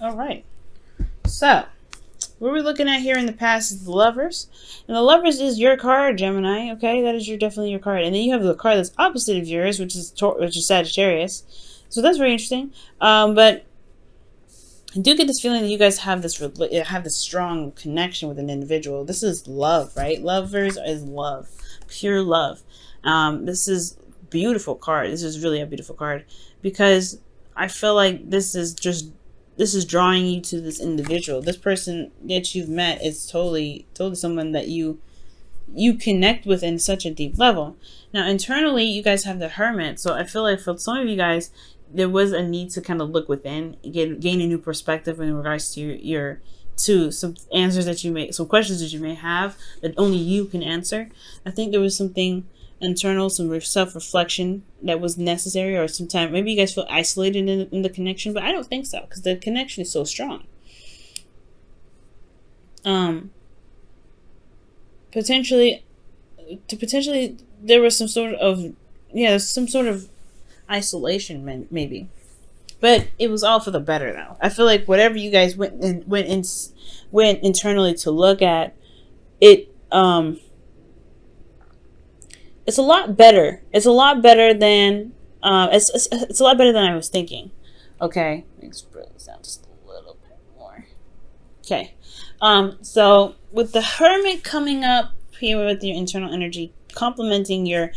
All right. So, what we're looking at here in the past is the Lovers. And the Lovers is your card, Gemini. Okay, that is definitely your card. And then you have the card that's opposite of yours, which is Sagittarius. So that's very interesting. But I do get this feeling that you guys have this strong connection with an individual. This is love, right? Lovers is love, pure love. This is beautiful card. This is really a beautiful card because I feel like this is drawing you to this individual. This person that you've met is totally someone that you connect with in such a deep level. Now internally, you guys have the Hermit, so I feel like for some of you guys, there was a need to kind of look within, gain a new perspective in regards to to some answers that you may, some questions that you may have that only you can answer. I think there was something internal, some self-reflection that was necessary, or sometimes maybe you guys feel isolated in the connection, but I don't think so because the connection is so strong. Potentially there was some sort of isolation, maybe, but it was all for the better. Though I feel like whatever you guys went internally to look at it, it's a lot better. It's a lot better than it's a lot better than I was thinking. Okay, let's bring this down just a little bit more. Okay, so with the Hermit coming up here with your internal energy, complementing your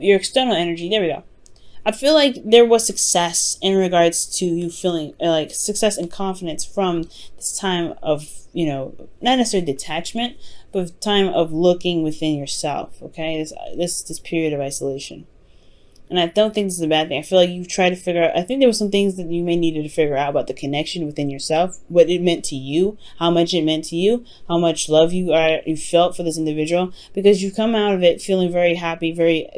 external energy. There we go. I feel like there was success in regards to you feeling like success and confidence from this time of, not necessarily detachment, but time of looking within yourself. Okay, this period of isolation. And I don't think this is a bad thing. I feel like you've tried to figure out, I think there were some things that you may needed to figure out about the connection within yourself, what it meant to you, how much it meant to you, how much love you felt for this individual, because you come out of it feeling very happy, very,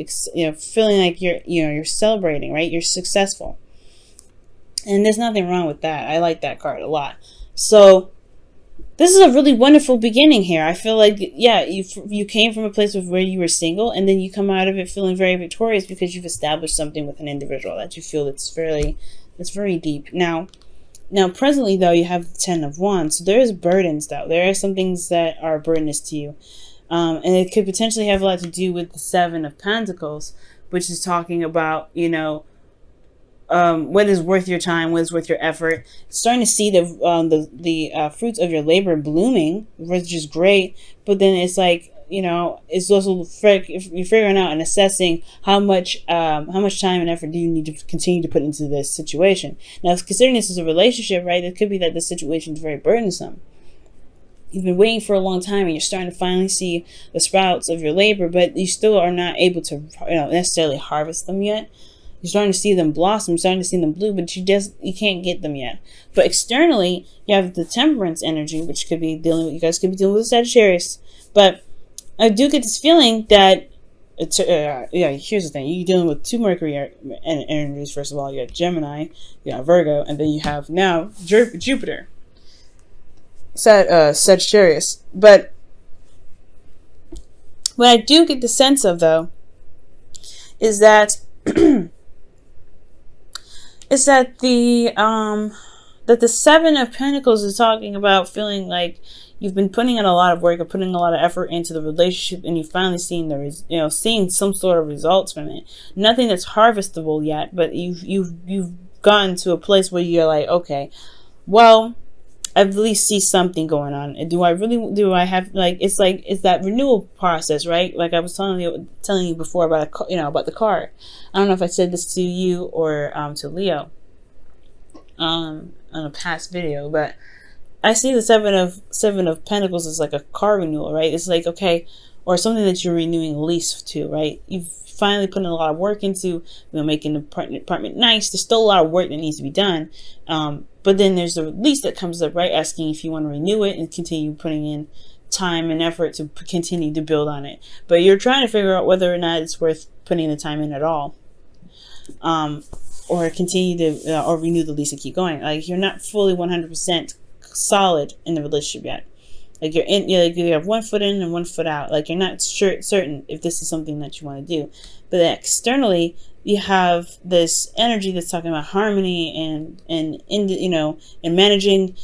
feeling like you're celebrating, right? You're successful. And there's nothing wrong with that. I like that card a lot. So this is a really wonderful beginning here. I feel like, you came from a place of where you were single, and then you come out of it feeling very victorious because you've established something with an individual that you feel that's very deep. Now presently though, you have the 10 of Wands, so there is burdens though. There are some things that are burdens to you, and it could potentially have a lot to do with the 7 of Pentacles, which is talking about, what is worth your time, what is worth your effort. Starting to see the fruits of your labor blooming, which is great. But then it's like, it's also if you're figuring out and assessing how much time and effort do you need to continue to put into this situation. Now, considering this is a relationship, right? It could be that the situation is very burdensome. You've been waiting for a long time, and you're starting to finally see the sprouts of your labor, but you still are not able to, necessarily harvest them yet. You're starting to see them blossom, you're starting to see them bloom, but you can't get them yet. But externally, you have the Temperance energy, which could be you guys could be dealing with Sagittarius. But I do get this feeling that, here's the thing. You're dealing with 2 Mercury energies, first of all. You got Gemini, you got Virgo, and then you have now Jupiter. Sagittarius. But what I do get the sense of, though, is that the 7 of Pentacles is talking about feeling like you've been putting in a lot of work or putting a lot of effort into the relationship, and you've finally seen seeing some sort of results from it. Nothing that's harvestable yet, but you've gotten to a place where you're like, okay, well, I at least see something going on. And do I have, like, it's that renewal process, right? Like I was telling you before about about the card. I don't know if I said this to you or to Leo on a past video, but I see the 7 of Pentacles as like a car renewal, right? It's like, okay, or something that you're renewing a lease to, right? You've finally put in a lot of work into, making the apartment nice. There's still a lot of work that needs to be done. But then there's the lease that comes up, right? Asking if you want to renew it and continue putting in time and effort to continue to build on it. But you're trying to figure out whether or not it's worth putting the time in at all. Or continue to, or renew the lease and keep going. Like, you're not fully 100% solid in the relationship yet. Like, you have 1 foot in and 1 foot out. Like, you're not certain if this is something that you want to do. But externally, you have this energy that's talking about harmony and in the, and managing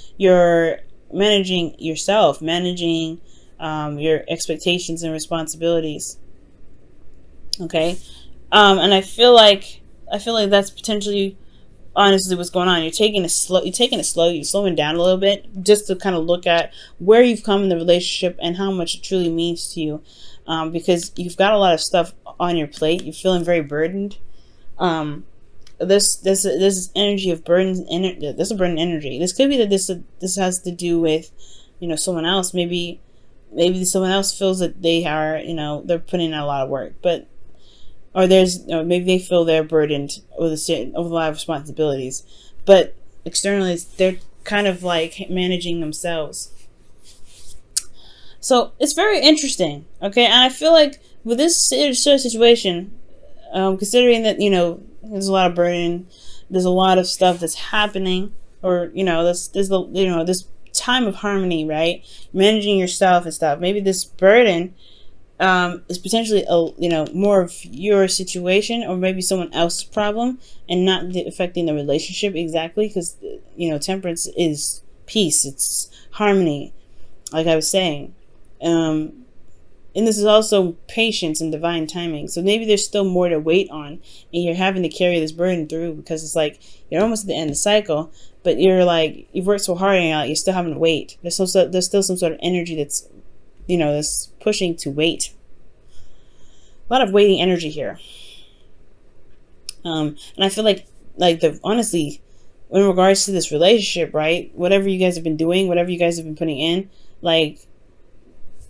yourself, managing your expectations and responsibilities. Okay. And I feel like that's potentially honestly what's going on. You're taking it slow, you're slowing down a little bit just to kind of look at where you've come in the relationship and how much it truly means to you. Because you've got a lot of stuff on your plate. You're feeling very burdened. This energy of burden. This is a burden energy. This could be that this has to do with, someone else. Maybe someone else feels that they are, they're putting in a lot of work, but or maybe they feel they're burdened with a lot of responsibilities, but externally they're kind of like managing themselves. So it's very interesting, okay? And I feel like with this sort of situation, considering that there's a lot of burden, there's a lot of stuff that's happening, or this time of harmony, right? Managing yourself and stuff. Maybe this burden is potentially more of your situation or maybe someone else's problem and not affecting the relationship exactly, because temperance is peace, it's harmony, like I was saying. And this is also patience and divine timing. So maybe there's still more to wait on, and you're having to carry this burden through because it's like you're almost at the end of the cycle, but you're like, you've worked so hard and you're still having to wait. There's still some sort of energy that's that's pushing to wait. A lot of waiting energy here. And I feel like honestly, in regards to this relationship, right? Whatever you guys have been doing, whatever you guys have been putting in, like,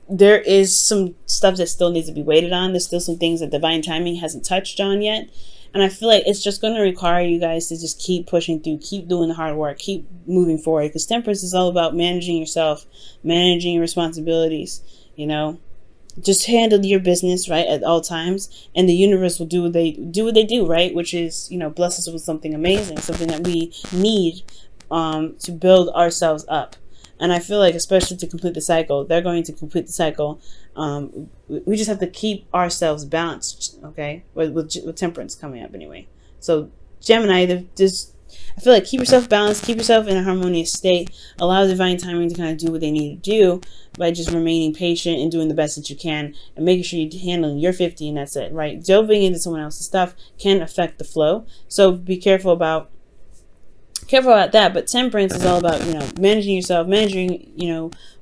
there is some stuff that still needs to be waited on. There's still some things that divine timing hasn't touched on yet. And I feel like it's just going to require you guys to just keep pushing through, keep doing the hard work, keep moving forward. Because temperance is all about managing yourself, managing your responsibilities, Just handle your business, right, at all times. And the universe will do what they do, right? Which is, bless us with something amazing, something that we need to build ourselves up. And I feel like, especially to complete the cycle, they're going to complete the cycle. We just have to keep ourselves balanced, okay? With temperance coming up anyway. So Gemini, I feel like keep yourself balanced, keep yourself in a harmonious state. Allow divine timing to kind of do what they need to do by just remaining patient and doing the best that you can and making sure you're handling your 50 and that's it, right? Delving into someone else's stuff can affect the flow. So be careful about that. But temperance is all about managing yourself, managing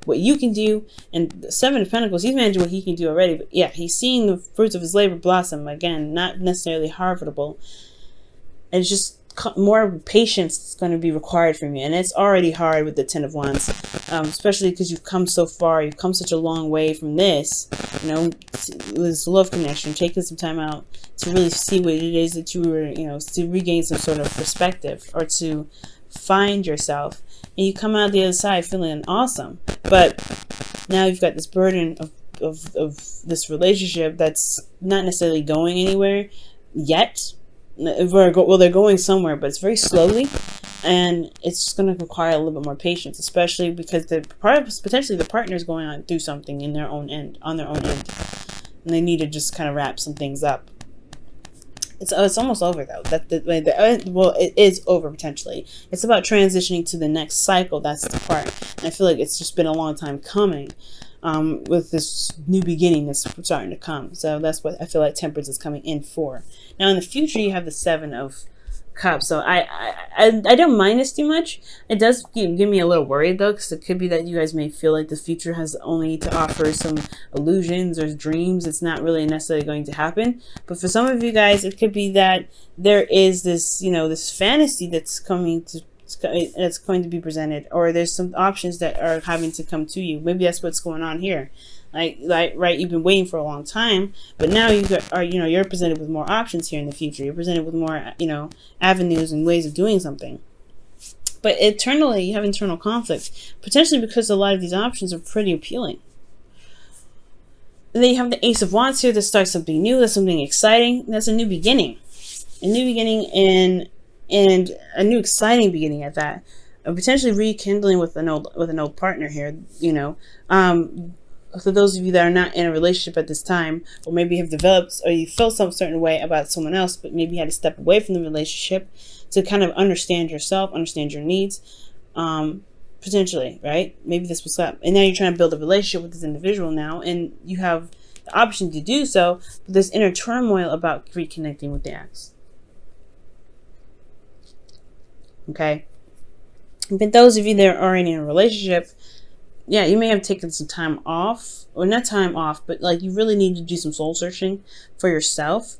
what you can do. And the Seven of Pentacles, he's managing what he can do already, but yeah, he's seeing the fruits of his labor blossom. Again, not necessarily harvestable, and it's just more patience is going to be required from you. And it's already hard with the Ten of Wands, especially because you've come so far, you've come such a long way from this, this love connection, taking some time out to really see what it is that you were, to regain some sort of perspective or to find yourself. And you come out the other side feeling awesome. But now you've got this burden of this relationship that's not necessarily going anywhere yet. Well, they're going somewhere, but it's very slowly, and it's just going to require a little bit more patience, especially because potentially the partner is going on through something on their own end, and they need to just kind of wrap some things up. It's almost over though. It is over potentially. It's about transitioning to the next cycle. That's the part, and I feel like it's just been a long time coming. With this new beginning that's starting to come. So that's what I feel like temperance is coming in for. Now in the future, you have the Seven of Cups. So I don't mind this too much. It does give me a little worried though, because it could be that you guys may feel like the future has only to offer some illusions or dreams. It's not really necessarily going to happen. But for some of you guys, it could be that there is this, this fantasy that's going to be presented, or there's some options that are having to come to you. Maybe that's what's going on here. Like right, you've been waiting for a long time, but now you're presented with more options here in the future. You're presented with more, avenues and ways of doing something. But internally, you have internal conflict, potentially because a lot of these options are pretty appealing. And then you have the Ace of Wands here to start something new. That's something exciting. That's a new beginning. And a new exciting beginning at that, potentially rekindling with an old partner here. for those of you that are not in a relationship at this time, or maybe have developed or you feel some certain way about someone else, but maybe you had to step away from the relationship to kind of understand yourself, understand your needs, potentially, right? Maybe this was up, and now you're trying to build a relationship with this individual now, and you have the option to do so, but there's inner turmoil about reconnecting with the ex. Okay? But those of you that are already in a relationship, yeah, you may have taken some time off, or not time off, but like you really need to do some soul searching for yourself.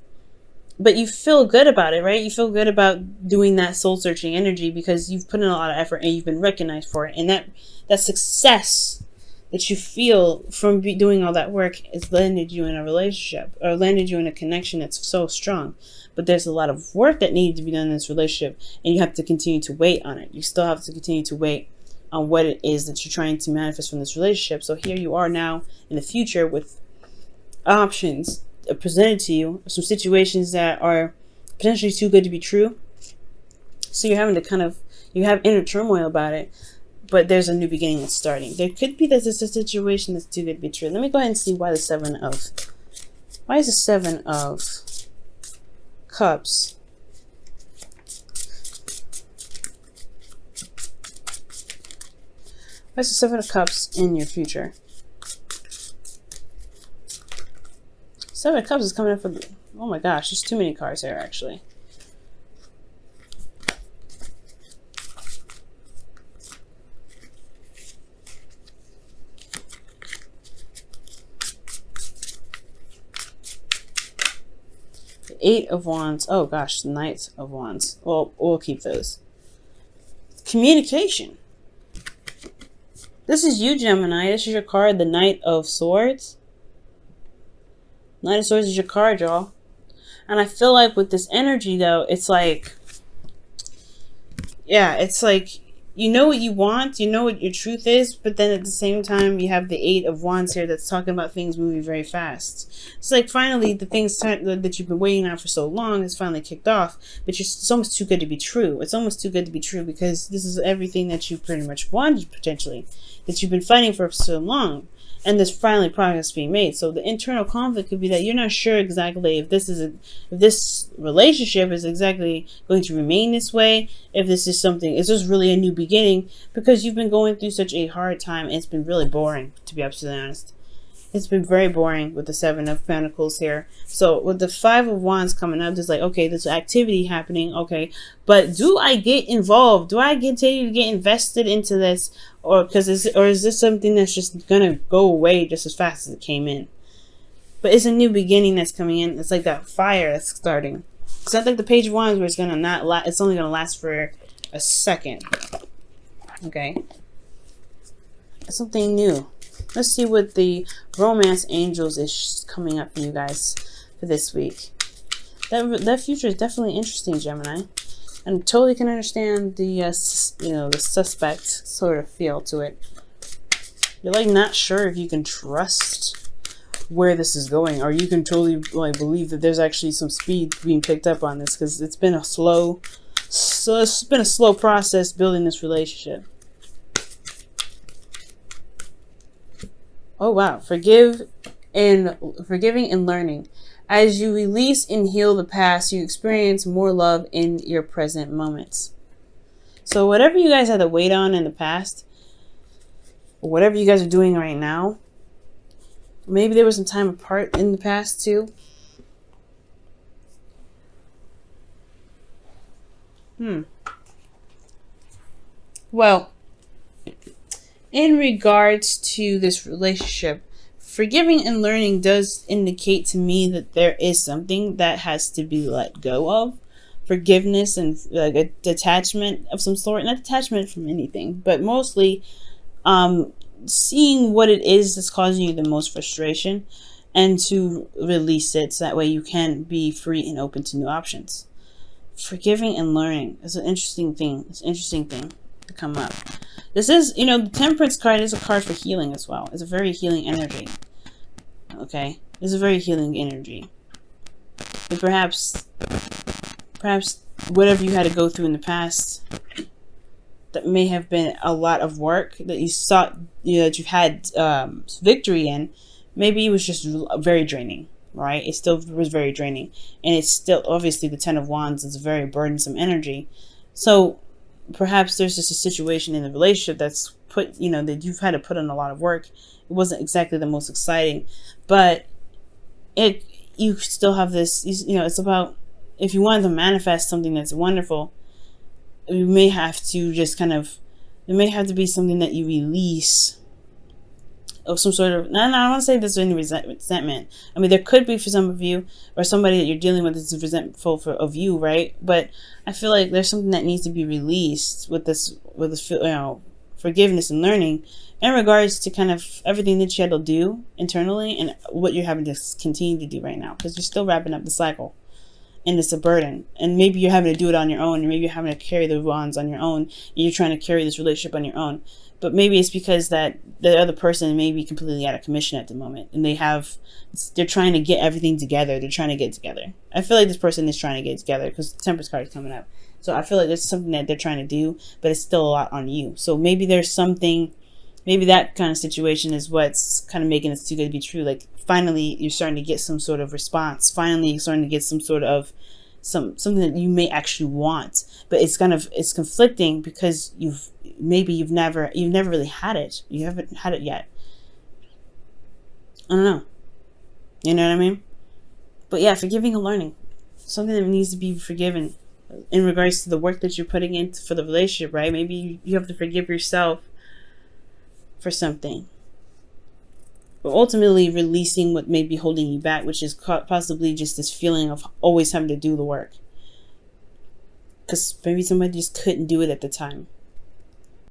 But you feel good about it, right? You feel good about doing that soul searching energy because you've put in a lot of effort and you've been recognized for it. And that success that you feel from doing all that work has landed you in a relationship or landed you in a connection that's so strong. But there's a lot of work that needs to be done in this relationship, and you have to continue to wait on it. You still have to continue to wait on what it is that you're trying to manifest from this relationship. So here you are now in the future with options presented to you, some situations that are potentially too good to be true. So you're having to you have inner turmoil about it, but there's a new beginning that's starting. There could be that there's a situation that's too good to be true. Let me go ahead and see why is the Seven of Cups Why is the Seven of Cups in your future? Seven of Cups is coming up for the... Oh my gosh, there's too many cards here, actually. The Eight of Wands. Oh gosh, the Knight of Wands. Well, we'll keep those. Communication. This is you, Gemini. This is your card, the Knight of Swords. Knight of Swords is your card, y'all. And I feel like with this energy, though, it's like... Yeah, it's like... You know what you want, you know what your truth is, but then at the same time, you have the Eight of Wands here that's talking about things moving very fast. It's like finally the things that you've been waiting on for so long has finally kicked off, but it's almost too good to be true. It's almost too good to be true because this is everything that you pretty much wanted, potentially, that you've been fighting for so long. And there's finally progress being made. So the internal conflict could be that you're not sure exactly if this relationship is exactly going to remain this way. If this is something, is this really a new beginning? Because you've been going through such a hard time. And it's been really boring, to be absolutely honest. It's been very boring with the Seven of Pentacles here. So with the Five of Wands coming up, it's like, okay, there's activity happening, okay, but do I get involved? Do I continue to get invested into this, or is this something that's just gonna go away just as fast as it came in? But it's a new beginning that's coming in. It's like that fire that's starting. It's not like the Page of Wands where it's gonna not last. It's only gonna last for a second. Okay, it's something new. Let's see what the Romance Angels is coming up for you guys for this week. That future is definitely interesting, Gemini, and totally can understand the the suspect sort of feel to it. You're like not sure if you can trust where this is going, or you can totally like believe that there's actually some speed being picked up on this, because it's been a slow process building this relationship. Oh wow, forgiving and learning. As you release and heal the past, you experience more love in your present moments. So whatever you guys had to wait on in the past, or whatever you guys are doing right now, maybe there was some time apart in the past too. Well, in regards to this relationship, forgiving and learning does indicate to me that there is something that has to be let go of. Forgiveness and like a detachment of some sort. Not detachment from anything, but mostly seeing what it is that's causing you the most frustration and to release it so that way you can be free and open to new options. Forgiving and learning is an interesting thing. It's an interesting thing to come up. This is, the Temperance card is a card for healing as well. It's a very healing energy. Okay? It's a very healing energy. And perhaps whatever you had to go through in the past that may have been a lot of work that you sought, that you've had victory in, maybe it was just very draining, right? It still was very draining. And it's still, obviously, the Ten of Wands is a very burdensome energy. So perhaps there's just a situation in the relationship that's that you've had to put in a lot of work. It wasn't exactly the most exciting, but you still have this, it's about, if you wanted to manifest something that's wonderful, you may have to just it may have to be something that you release of some sort of, no, I don't want to say there's any resentment. I mean, there could be for some of you, or somebody that you're dealing with is resentful of you, right? But I feel like there's something that needs to be released with this forgiveness and learning in regards to kind of everything that you had to do internally and what you're having to continue to do right now, because you're still wrapping up the cycle. And it's a burden, and maybe you're having to do it on your own, and maybe you're having to carry the wands on your own, and you're trying to carry this relationship on your own. But maybe it's because that the other person may be completely out of commission at the moment, and they're trying to get everything together. They're trying to get together. I feel like this person is trying to get together because the Temperance card is coming up. So I feel like there's something that they're trying to do, but it's still a lot on you. So maybe there's something, maybe that kind of situation is what's kind of making it too good to be true. Like, finally you're starting to get some sort of response. Finally you're starting to get some sort of something that you may actually want, but it's conflicting because you've never really had it. You haven't had it yet. I don't know. You know what I mean? But yeah, forgiving and learning. Something that needs to be forgiven in regards to the work that you're putting in for the relationship, right? Maybe you have to forgive yourself for something. But ultimately releasing what may be holding you back, which is possibly just this feeling of always having to do the work. Because maybe somebody just couldn't do it at the time.